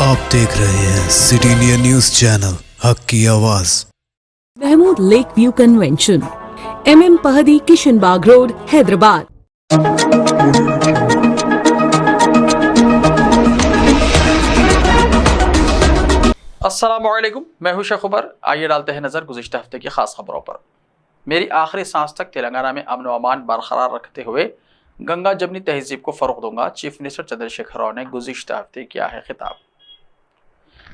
आप देख रहे हैं सिटी इंडिया न्यूज चैनल हक की आवाज। Mahmood lake view convention, MM Pahadi, Kishan Bagh road, Hyderabad. अस्सलामुअलैकुम, मैं हूं शेख उमर। आइए डालते हैं नज़र गुज़िश्ता हफ्ते की खास खबरों पर। मेरी आखिरी सांस तक तेलंगाना में अमन व अमान बरकरार रखते हुए गंगा जमनी तहजीब को फ़रोग़ दूंगा, चीफ मिनिस्टर चंद्रशेखर राव ने गुज़िश्ता हफ्ते किया है खिताब।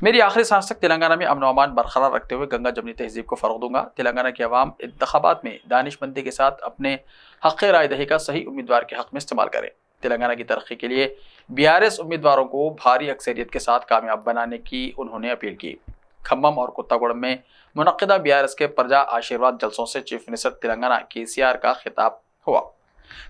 मेरी आखिरी सांस तक तेलंगाना में अमन व अमान बरकरार रखते हुए गंगा जमनी तहजीब को फ़रोग़ दूंगा। तेलंगाना की अवाम इंतखाबात में दानिशमंदी के साथ अपने हक़ राय दही का सही उम्मीदवार के हक़ में इस्तेमाल करें। तेलंगाना की तरक्की के लिए BRS उम्मीदवारों को भारी अक्सरियत के साथ कामयाब बनाने की उन्होंने अपील की। खम्मम और कुत्तागुड़म में मुनक़िदा BRS के प्रजा आशीर्वाद जलसों से चीफ मिनिस्टर तेलंगाना KCR का खिताब हुआ।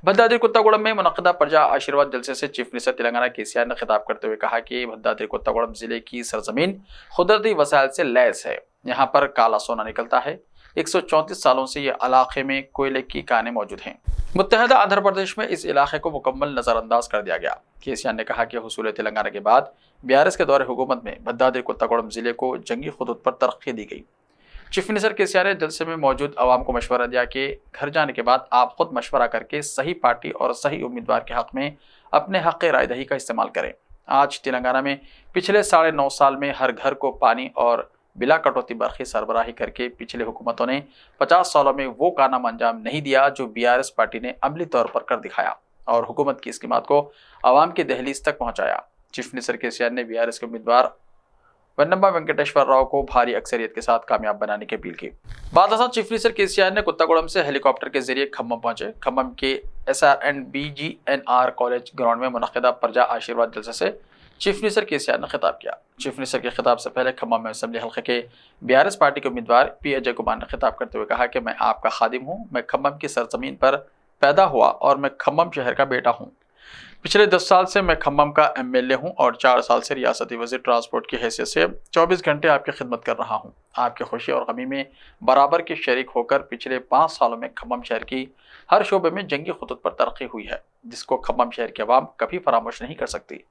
भद्दाद्री कुत्तागुड़म में मुनक़िदा प्रजा आशीर्वाद जलसे से चीफ मिनिस्टर तेलंगाना KCR ने खिताब करते हुए कहा कि भद्दाद्री कुत्तागुड़म जिले की सरजमीन कुदरती वसाइल से लैस है। यहाँ पर काला सोना निकलता है। 134 सालों से ये इलाके में कोयले की कानें मौजूद हैं। मुत्तहदा आंध्र प्रदेश में इस इलाके को मुकम्मल नज़रअंदाज कर दिया गया। KCR ने कहा कि हुसूल तेलंगाना के बाद BRS के दौरे हुकूमत में भद्दाद्री कुत्तागुड़म जिले को जंगी खुदूद पर तरक्की दी गई। चीफ मिनिस्टर KCR ने जलसे में मौजूद आवाम को मशवरा दिया कि घर जाने के बाद आप खुद मशवरा करके सही पार्टी और सही उम्मीदवार के हक़ में अपने हक़ राय दही का इस्तेमाल करें। आज तेलंगाना में पिछले 9.5 साल में हर घर को पानी और बिला कटौती बरखी सरबराही करके पिछले हुकूमतों ने 50 सालों में वो काम अंजाम नहीं दिया जो BRS पार्टी ने अमली तौर पर कर दिखाया और हुकूमत की स्कीमात को आवाम की दहलीज तक पहुँचाया। चीफ मिनिस्टर KCR ने BRS के उम्मीदवार वन्नम्मा वेंकटेश्वर राव को भारी अक्सरियत के साथ कामयाब बनाने की अपील की। बाद चीफ मिनिस्टर KCR ने कुत्तागुड़म से हेलीकॉप्टर के जरिए खम्मम पहुंचे। खम्मम के SRNBGNR कॉलेज ग्राउंड में मुनक़िदा प्रजा आशीर्वाद जलसे से चीफ मिनिस्टर KCR ने खिताब किया। चीफ मिनिस्टर के खिताब से पहले खम्मम में असेंबली हल्के के BRS पार्टी के उम्मीदवार P अजय कुमार ने खिताब करते हुए कहा कि मैं आपका खादिम हूँ, मैं खम्मम की सरजमीन पर पैदा हुआ और मैं खम्मम शहर का बेटा हूँ। पिछले 10 साल से मैं खम्मम का MLA हूं और 4 साल से रियासती वज़ीर ट्रांसपोर्ट की हैसियत से 24 घंटे आपकी खिदमत कर रहा हूं। आपकी खुशी और गमी में बराबर के शरीक होकर पिछले 5 सालों में खम्मम शहर की हर शोबे में जंगी खुतूत पर तरक्की हुई है, जिसको खम्मम शहर की आवाम कभी फरामोश नहीं कर सकती।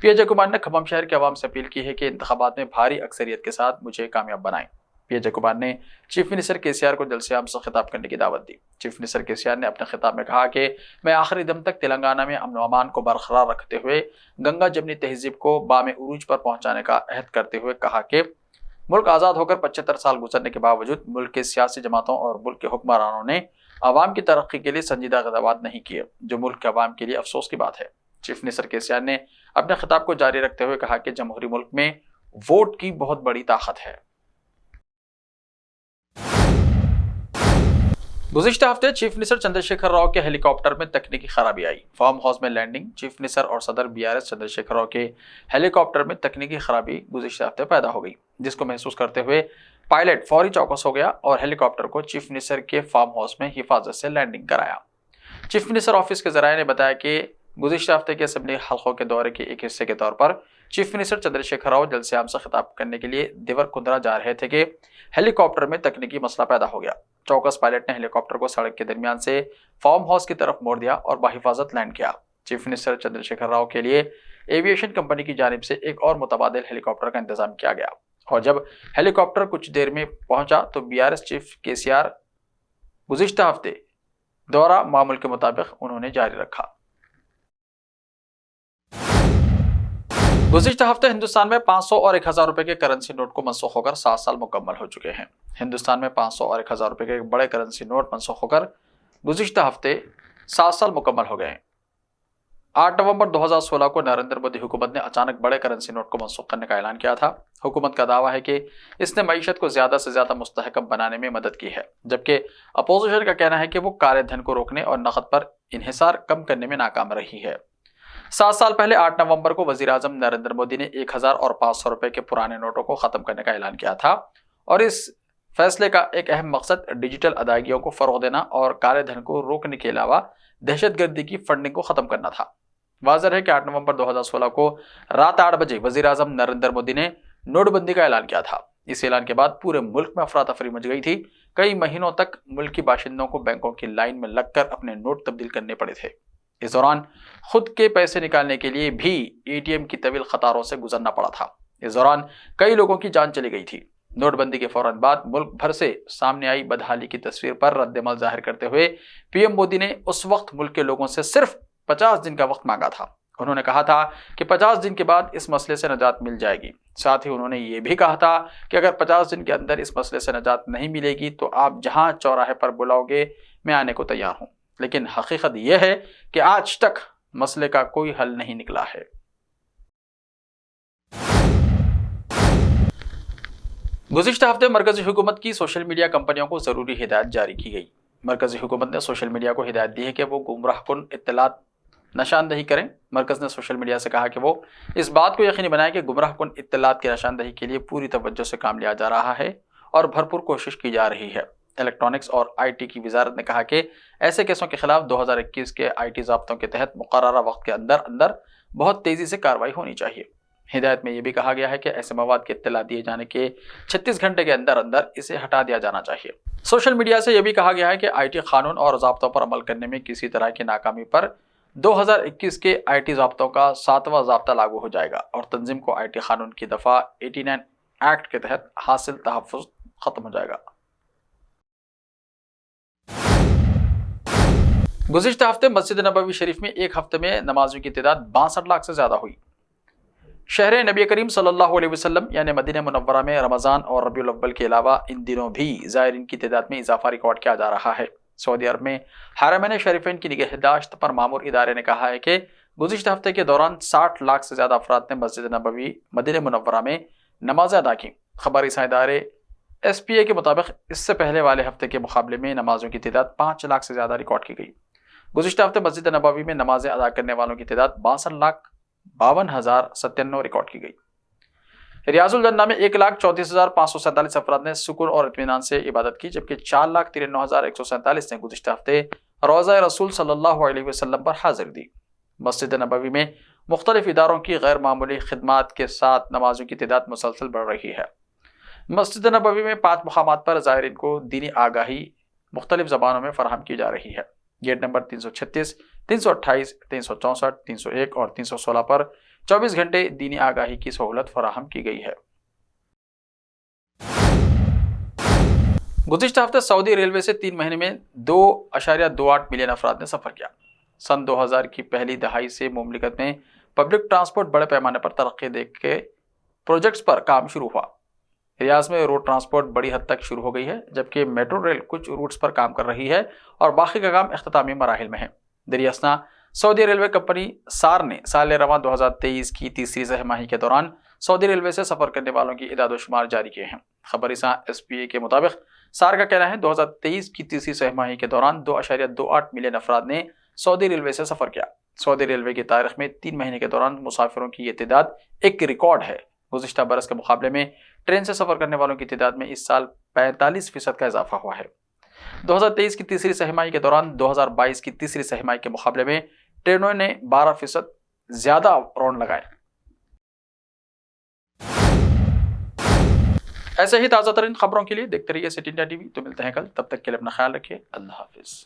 P अजय कुमार ने खम्मम शहर की आवाम से अपील की है कि इंतखाबात में भारी अक्सरियत के साथ मुझे कामयाब बनाएं। P अजय कुमार ने चीफ मिनिस्टर KCR को जलसे आम से खिताब करने की दावत दी। चीफ मिनिस्टर KCR ने अपने खिताब में कहा कि मैं आखिरी दम तक तेलंगाना में अमन व अमान को बरकरार रखते हुए गंगा जमनी तहजीब को बामे उरूज पर पहुंचाने का अहद करते हुए कहा कि मुल्क आज़ाद होकर 75 साल गुजरने के बावजूद मुल्क के सियासी जमातों और मुल्क के हुक्मरानों ने आवाम की तरक्की के लिए संजीदा इक़दामात नहीं किए, जो मुल्क के आवाम के लिए अफसोस की बात है। चीफ मिनिस्टर KCR ने अपने खिताब को जारी रखते हुए कहा कि जमहूरी मुल्क में वोट की बहुत बड़ी ताकत है। गुज़िश्ता हफ्ते चीफ मिनिस्टर चंद्रशेखर राव के हेलीकॉप्टर में तकनीकी खराबी आई। फार्म हाउस में लैंडिंग। चीफ मिनिस्टर और सदर BRS चंद्रशेखर राव के हेलीकॉप्टर में तकनीकी खराबी गुज़िश्ता हफ्ते पैदा हो गई, जिसको महसूस करते हुए पायलट फौरी चौकस हो गया और हेलीकॉप्टर को चीफ मिनिस्टर के फार्म हाउस में हिफाजत से लैंडिंग कराया। चीफ मिनिस्टर ऑफिस के ज़राए ने बताया कि गुज़िश्ता हफ्ते के असेंबली हल्कों के दौरे के एक हिस्से के तौर पर चीफ मिनिस्टर चंद्रशेखर राव जलसे आम से खिताब करने के लिए देवरकुंद्रा जा रहे थे कि हेलीकॉप्टर में तकनीकी मसला पैदा हो गया। चौकस पायलट ने हेलीकॉप्टर को सड़क के दरमियान से फार्म हाउस की तरफ मोड़ दिया और बाहिफाजत लैंड किया। चीफ मिनिस्टर चंद्रशेखर राव के लिए एविएशन कंपनी की जानिब से एक और मुतबादिल हेलीकॉप्टर का इंतजाम किया गया और जब हेलीकॉप्टर कुछ देर में पहुंचा तो BRS चीफ KCR गुज़िश्ता हफ्ते दौरा मामूल के मुताबिक उन्होंने जारी रखा। गुज़िश्ता हफ्ते हिंदुस्तान में 500 और 1000 रुपए के करेंसी नोट को मनसूख होकर 7 साल मुकम्मल हो चुके हैं। हिंदुस्तान में 500 और 1000 रुपए के बड़े करेंसी नोट मनसूख होकर गुज़िश्ता हफ्ते 7 साल मुकम्मल हो गए हैं। 8 नवंबर 2016 को नरेंद्र मोदी हुकूमत ने अचानक बड़े करेंसी नोट को मनसूख करने का ऐलान किया था। हुकूमत का दावा है कि इसने मईशत को ज्यादा से ज्यादा मुस्तहकम बनाने में मदद की है, जबकि अपोजिशन का कहना है कि वो काले धन को रोकने और नकद पर इन्हिसार कम करने में नाकाम रही है। 7 साल पहले 8 नवंबर को वजीर आजम नरेंद्र मोदी ने 1000 और 500 रुपए के पुराने नोटों को खत्म करने का ऐलान किया था और इस फैसले का एक अहम मकसद डिजिटल अदायगियों को फरोग देना और काले धन को रोकने के अलावा दहशतगर्दी की फंडिंग को खत्म करना था। वाज़ेह है कि 8 नवंबर 2016 को रात 8 बजे वजीर आजम नरेंद्र मोदी ने नोटबंदी का ऐलान किया था। इस ऐलान के बाद पूरे मुल्क में अफरा तफरी मच गई थी। कई महीनों तक मुल्क की बाशिंदों को बैंकों की लाइन में लगकर अपने नोट तब्दील करने पड़े थे। इस दौरान खुद के पैसे निकालने के लिए भी ATM की तवील कतारों से गुजरना पड़ा था। इस दौरान कई लोगों की जान चली गई थी। नोटबंदी के फौरन बाद मुल्क भर से सामने आई बदहाली की तस्वीर पर रद्दमल जाहिर करते हुए पीएम मोदी ने उस वक्त मुल्क के लोगों से सिर्फ 50 दिन का वक्त मांगा था। उन्होंने कहा था कि 50 दिन के बाद इस मसले से निजात मिल जाएगी। साथ ही उन्होंने ये भी कहा था कि अगर 50 दिन के अंदर इस मसले से निजात नहीं मिलेगी तो आप जहां चौराहे पर बुलाओगे मैं आने को तैयार हूं। लेकिन हकीकत यह है कि आज तक मसले का कोई हल नहीं निकला है। गुज़िश्ता हफ्ते मरकज़ी हुकूमत की सोशल मीडिया कंपनियों को ज़रूरी हिदायत जारी की गई। मरकज़ी हुकूमत ने सोशल मीडिया को हिदायत दी है कि वो गुमराहकुन इत्तलात निशानदही करें। मरकज़ ने सोशल मीडिया से कहा कि वो इस बात को यकीनी बनाए कि गुमराहकुन इत्तलात की निशानदही के लिए पूरी तवज्जो से काम लिया जा रहा है और भरपूर कोशिश की जा रही है। इलेक्ट्रॉनिक्स और आईटी की वजारत ने कहा कि ऐसे केसों के खिलाफ 2021 के आईटी ज़ाब्तों के तहत मुकर्ररा वक्त के अंदर अंदर बहुत तेज़ी से कार्रवाई होनी चाहिए। हिदायत में यह भी कहा गया है कि ऐसे मवाद की इत्तला दिए जाने के 36 घंटे के अंदर अंदर इसे हटा दिया जाना चाहिए। सोशल मीडिया से यह भी कहा गया है कि आईटी कानून और ज़ाब्तों पर अमल करने में किसी तरह की नाकामी पर 2021 के आईटी ज़ाब्तों का 7वां ज़ाब्ता लागू हो जाएगा और तंजीम को आईटी कानून की दफ़ा 89 एक्ट के तहत हासिल तहफ़्फ़ुज़ ख़त्म हो जाएगा। गुज़िश्ता हफ्ते मस्जिद नबवी शरीफ में एक हफ्ते में नमाजियों की तादाद 62 लाख से ज़्यादा हुई। शहर नबी करीम सल्लल्लाहु अलैहि वसल्लम यानी मदीना मुनव्वरा में रमज़ान और रबीउल अव्वल के अलावा इन दिनों भी ज़ायरीन की तादाद में इजाफा रिकॉर्ड किया जा रहा है। सऊदी अरब में हरमैन शरीफैन की निगहदाश्त पर मामूर इदारे ने कहा है कि गुज़िश्ता हफ्ते के दौरान 60 लाख से ज़्यादा अफराद ने मस्जिद नबवी मदीना मुनव्वरा में नमाज़ें अदा की। खबर रसां इदारे SPA के मुताबिक इससे पहले वाले हफ्ते के मुकाबले में नमाजों की तादाद 5 लाख से ज़्यादा रिकॉर्ड की गई। गुज़िश्ता हफ्ते मस्जिद नबवी में नमाजें अदा करने वालों की तादाद 62,52,097 रिकॉर्ड की गई। रियाजुल जन्ना में 1,34,547 अफराद ने सुकून और इत्मीनान से इबादत की, जबकि 4,93,147 ने गुज़िश्ता हफ्ते रोज़ा रसूल सल्लल्लाहु अलैहि वसल्लम पर हाजिर दी। मस्जिद नबवी में मुख्तलिफ इदारों की गैर मामूली खिदमात के साथ नमाजों की तादाद मुसलसल बढ़ रही है। मस्जिद नबवी में 5 मुकामात पर ज़ायरीन को दीनी आगाही मुख्तलिफ ज़बानों में फराहम की जा रही है। गेट नंबर 336, 328, 364, 301 और 316 पर 24 घंटे दीनी आगाही की सहूलत फराहम की गई है। गुज़िश्ता हफ्ते सऊदी रेलवे से 3 महीने में 2.28 मिलियन अफराद ने सफ़र किया। सन 2000 की पहली दहाई से मुमलिकत में पब्लिक ट्रांसपोर्ट बड़े पैमाने पर तरक्की देख के प्रोजेक्ट्स पर काम शुरू हुआ। रियाज में रोड ट्रांसपोर्ट बड़ी हद तक शुरू हो गई है, जबकि मेट्रो रेल कुछ रूट्स पर काम कर रही है और बाकी का काम इख्तितामी मराहिल में है। दरियासना सऊदी रेलवे कंपनी सार ने साल रवां 2023 की तीसरी तिमाही के दौरान सऊदी रेलवे से सफ़र करने वालों की इदाद व शुमार जारी किए हैं। खबर रसां SPA के मुताबिक सार का कहना है 2023 की तीसरी तिमाही के दौरान 2.28 मिलियन अफराद ने सऊदी रेलवे से सफ़र किया। सऊदी रेलवे की तारीख में 3 महीने के दौरान मुसाफिरों की ये तादाद एक रिकॉर्ड है। गुज़िश्ता बरस के मुकाबले में ट्रेन से सफ़र करने वालों की तादाद में इस साल 45% का इजाफा हुआ है। 2023 की तीसरी तिमाही के दौरान 2022 की तीसरी तिमाही के मुकाबले में ट्रेनों ने 12% ज़्यादा राउंड लगाए। ऐसे ही ताज़ा तरीन खबरों के लिए देखते रहिए सिटी इंडिया TV। तो मिलते हैं कल, तब तक के लिए अपना ख्याल रखिए। अल्लाह हाफिज़।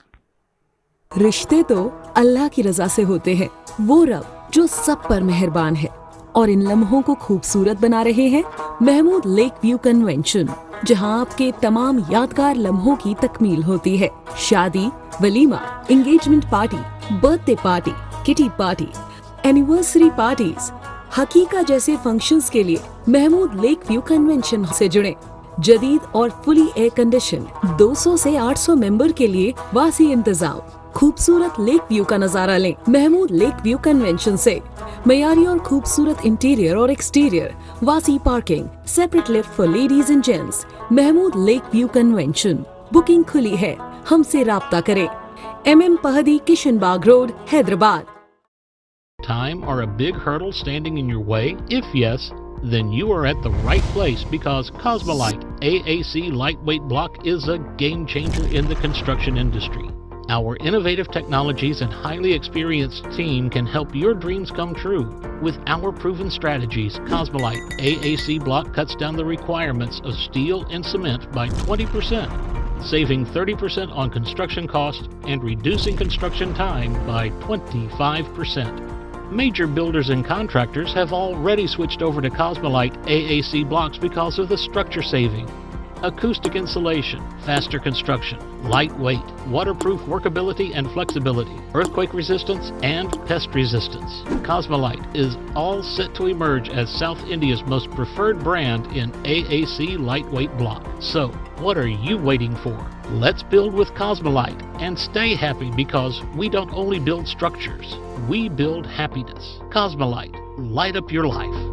रिश्ते तो अल्लाह की रजा से होते हैं, वो रब जो सब पर मेहरबान है। और इन लम्हों को खूबसूरत बना रहे हैं महमूद लेक व्यू कन्वेंशन, जहां आपके तमाम यादगार लम्हों की तकमील होती है। शादी, वलीमा, engagement party, birthday party, kitty party, anniversary parties, हकीका जैसे फंक्शंस के लिए महमूद लेक व्यू कन्वेंशन से जुड़ें। जदीद और फुली एयर कंडीशन 200 से 800 मेंबर के लिए वासी इंतजाम। खूबसूरत लेक व्यू का नजारा लें महमूद लेक व्यू कन्वेंशन से। मयारी और खूबसूरत इंटीरियर और एक्सटीरियर, वासी parking, separate lift for ladies and gents. Mahmood lake view convention. Booking खुली है, हमसे राब्ता करें। MM Pahadi, Kishanbagh road, Hyderabad. Time or a big hurdle standing in your way? If yes, then you are at the right place, because Cosmolite AAC lightweight block is a game changer in the construction industry. Our innovative technologies and highly experienced team can help your dreams come true. With our proven strategies, Cosmolite AAC block cuts down the requirements of steel and cement by 20%, saving 30% on construction costs and reducing construction time by 25%. Major builders and contractors have already switched over to Cosmolite AAC blocks because of the structure saving. Acoustic insulation, faster construction, lightweight, waterproof workability and flexibility, earthquake resistance, and pest resistance. Cosmolite is all set to emerge as South India's most preferred brand in AAC lightweight block. So, what are you waiting for? Let's build with Cosmolite and stay happy, because we don't only build structures, we build happiness. Cosmolite, light up your life.